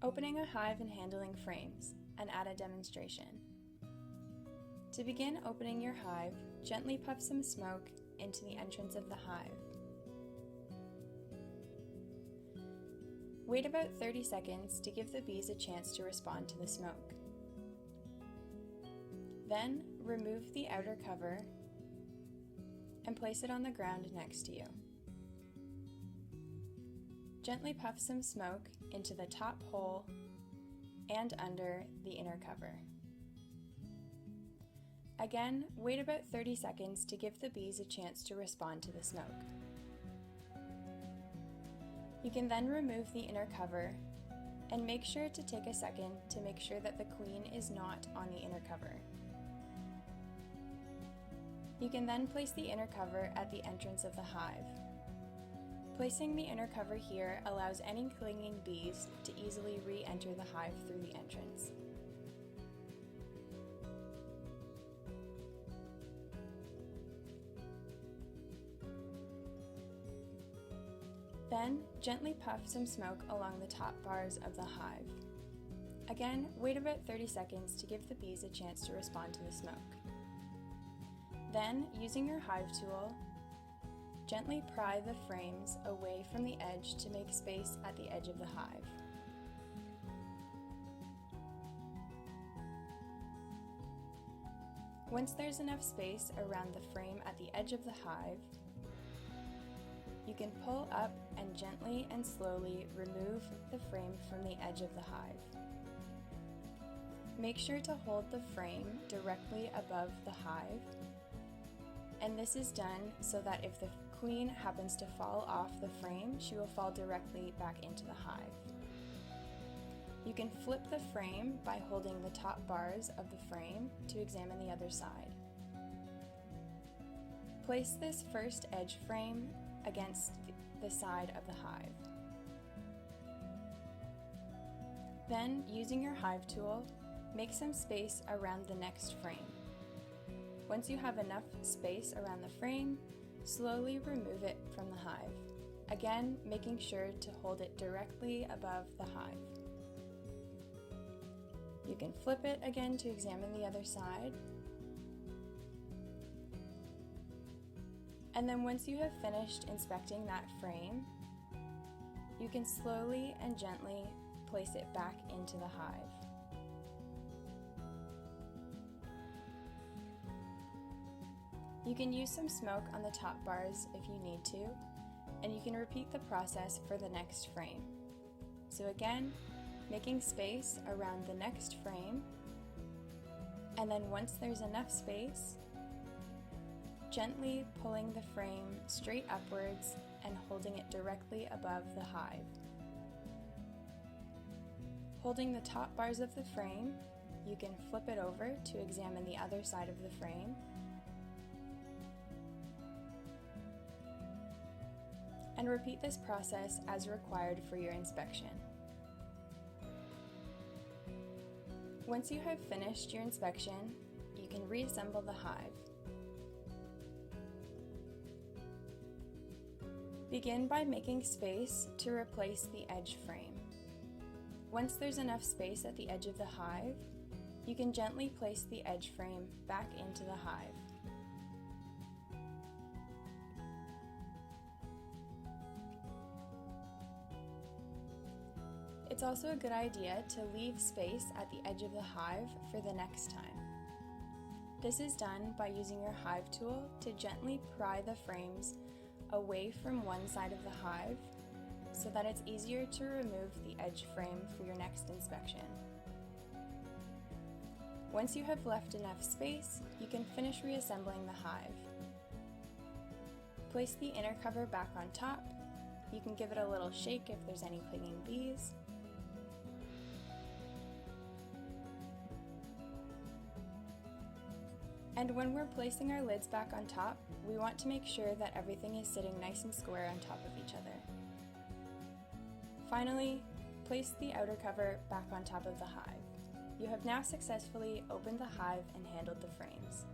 Opening a hive and handling frames, an ATTTA demonstration. To begin opening your hive, gently puff some smoke into the entrance of the hive. Wait about 30 seconds to give the bees a chance to respond to the smoke. Then, remove the outer cover and place it on the ground next to you. Gently puff some smoke into the top hole and under the inner cover. Again, wait about 30 seconds to give the bees a chance to respond to the smoke. You can then remove the inner cover and make sure to take a second to make sure that the queen is not on the inner cover. You can then place the inner cover at the entrance of the hive. Placing the inner cover here allows any clinging bees to easily re-enter the hive through the entrance. Then, gently puff some smoke along the top bars of the hive. Again, wait about 30 seconds to give the bees a chance to respond to the smoke. Then, using your hive tool, gently pry the frames away from the edge to make space at the edge of the hive. Once there's enough space around the frame at the edge of the hive, you can pull up and gently and slowly remove the frame from the edge of the hive. Make sure to hold the frame directly above the hive, and this is done so that if the queen happens to fall off the frame, she will fall directly back into the hive. You can flip the frame by holding the top bars of the frame to examine the other side. Place this first edge frame against the side of the hive. Then, using your hive tool, make some space around the next frame. Once you have enough space around the frame, slowly remove it from the hive, again making sure to hold it directly above the hive. You can flip it again to examine the other side. And then once you have finished inspecting that frame, you can slowly and gently place it back into the hive. You can use some smoke on the top bars if you need to, and you can repeat the process for the next frame. So again, making space around the next frame, and then once there's enough space, gently pulling the frame straight upwards and holding it directly above the hive. Holding the top bars of the frame, you can flip it over to examine the other side of the frame. And repeat this process as required for your inspection. Once you have finished your inspection, you can reassemble the hive. Begin by making space to replace the edge frame. Once there's enough space at the edge of the hive, you can gently place the edge frame back into the hive. It's also a good idea to leave space at the edge of the hive for the next time. This is done by using your hive tool to gently pry the frames away from one side of the hive so that it's easier to remove the edge frame for your next inspection. Once you have left enough space, you can finish reassembling the hive. Place the inner cover back on top. You can give it a little shake if there's any clinging bees. And when we're placing our lids back on top, we want to make sure that everything is sitting nice and square on top of each other. Finally, place the outer cover back on top of the hive. You have now successfully opened the hive and handled the frames.